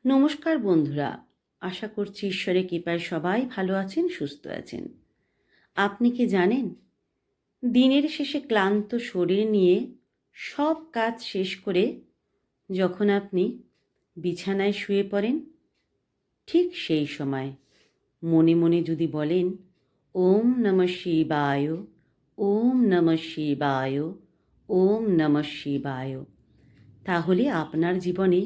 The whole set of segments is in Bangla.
নমস্কার বন্ধুরা, আশা করছি ঈশ্বরের কৃপায় সবাই ভালো আছেন, সুস্থ আছেন। আপনি কি জানেন, দিনের শেষে ক্লান্ত শরীর নিয়ে সব কাজ শেষ করে যখন আপনি বিছানায় শুয়ে পড়েন, ঠিক সেই সময় মনে মনে যদি বলেন ওম নমঃ শিবায়, ওম নমঃ শিবায়, ওম নমঃ শিবায়, তাহলে আপনার জীবনে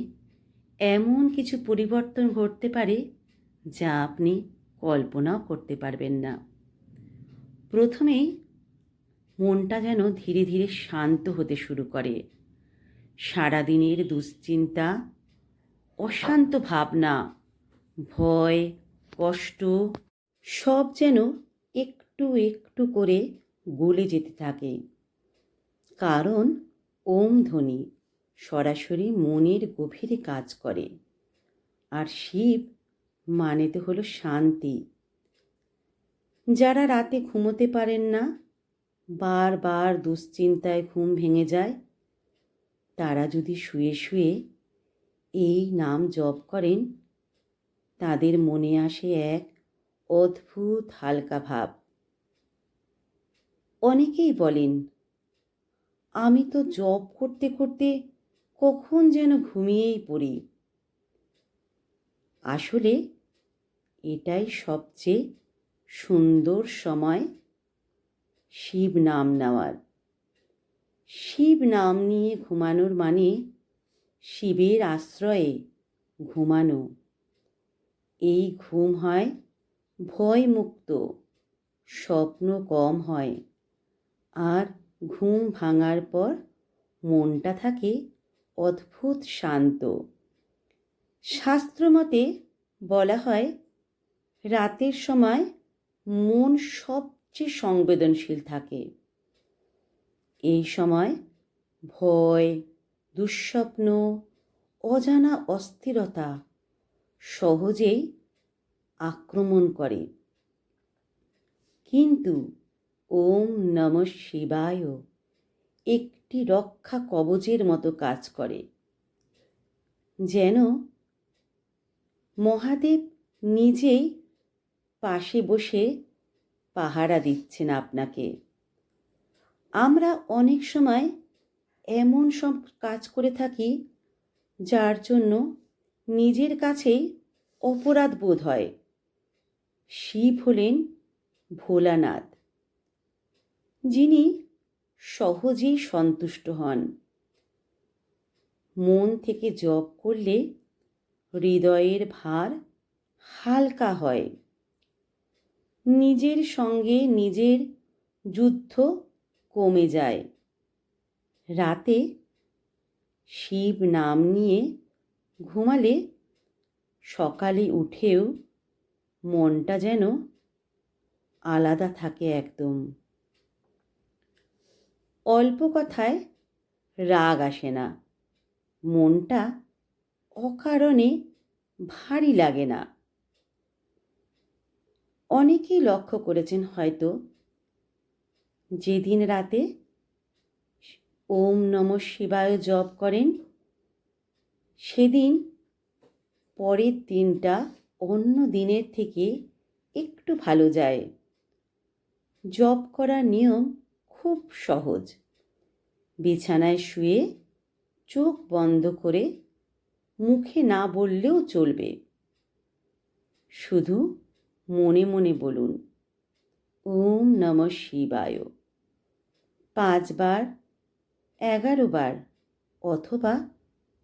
এমন কিছু পরিবর্তন ঘটতে পারে যা আপনি কল্পনাও করতে পারবেন না। প্রথমেই মনটা যেন ধীরে ধীরে শান্ত হতে শুরু করে। সারাদিনের দুশ্চিন্তা, অশান্ত ভাবনা, ভয়, কষ্ট সব যেন একটু একটু করে গলে যেতে থাকে। কারণ ওম ধ্বনি সরাসরি মনের গভীরে কাজ করে। আর শিব মানে তো হলো শান্তি। যারা রাতে ঘুমোতে পারেন না, বারবার দুশ্চিন্তায় ঘুম ভেঙে যায়, তারা যদি শুয়ে শুয়ে এই নাম জপ করেন, তাদের মনে আসে এক অদ্ভুত হালকা ভাব। অনেকেই বলেন, আমি তো জপ করতে করতে কখন যেন ঘুমিয়েই পড়ি। আসলে এটাই সবচেয়ে সুন্দর সময় শিব নাম নেওয়ার। শিব নাম নিয়ে ঘুমানোর মানে শিবের আশ্রয়ে ঘুমানো। এই ঘুম হয় ভয়মুক্ত, স্বপ্ন কম হয়, আর ঘুম ভাঙার পর মনটা থাকে অদ্ভুত শান্ত। শাস্ত্রমতে বলা হয়, রাতের সময় মন সবচেয়ে সংবেদনশীল থাকে। এই সময় ভয়, দুঃস্বপ্ন, অজানা অস্থিরতা সহজেই আক্রমণ করে। কিন্তু ওম নমঃ শিবায় একটি রক্ষা কবচের মতো কাজ করে। যেন মহাদেব নিজেই পাশে বসে পাহারা দিচ্ছেন আপনাকে। আমরা অনেক সময় এমন সব কাজ করে থাকি যার জন্য নিজের কাছেই অপরাধ বোধ হয়। শিব হলেন ভোলানাথ, যিনি সহজেই সন্তুষ্ট হন। মন থেকে জপ করলে হৃদয়ের ভার হালকা হয়। নিজের সঙ্গে নিজের যুদ্ধ কমে যায়। রাতে শিব নাম নিয়ে ঘুমালে সকালে উঠেও মনটা যেন আলাদা থাকে একদম। অল্প কথায় রাগ আসে না, মনটা অকারণে ভারী লাগে না। অনেকেই লক্ষ্য করেছেন হয়তো, যেদিন রাতে ওম নমঃ শিবায় জপ করেন, সেদিন পরের দিনটা অন্য দিনের থেকে একটু ভালো যায়। জপ করার নিয়ম খুব সহজ। বিছানায় শুয়ে চোখ বন্ধ করে মুখে না বললেও চলবে। শুধু মনে মনে বলুন ওম নমঃ শিবায় 5 বার, 11 বার, অথবা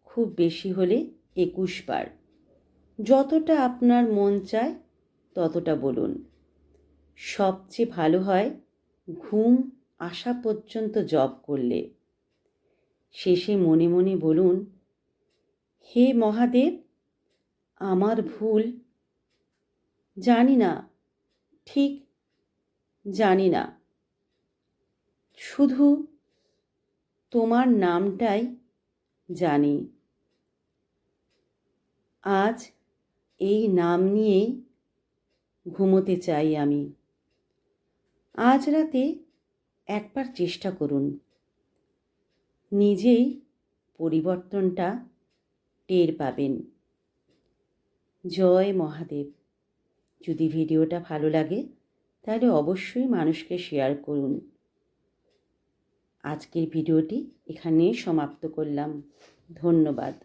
খুব বেশি হলে 21 বার। যতটা আপনার মন চায় ততটা বলুন। সবচেয়ে ভালো হয় ঘুম আসা পর্যন্ত জপ করলে। শেষে মনে মনে বলুন, হে মহাদেব, আমার ভুল, জানি না, ঠিক জানি না, শুধু তোমার নামটাই জানি। আজ এই নাম নিয়েই ঘুমোতে চাই আমি। আজ রাতে একবার চেষ্টা করুন, নিজেই পরিবর্তনটা টের পাবেন। জয় মহাদেব। যদি ভিডিওটা ভালো লাগে তাহলে অবশ্যই মানুষকে শেয়ার করুন। আজকের ভিডিওটি এখানেই সমাপ্ত করলাম। ধন্যবাদ।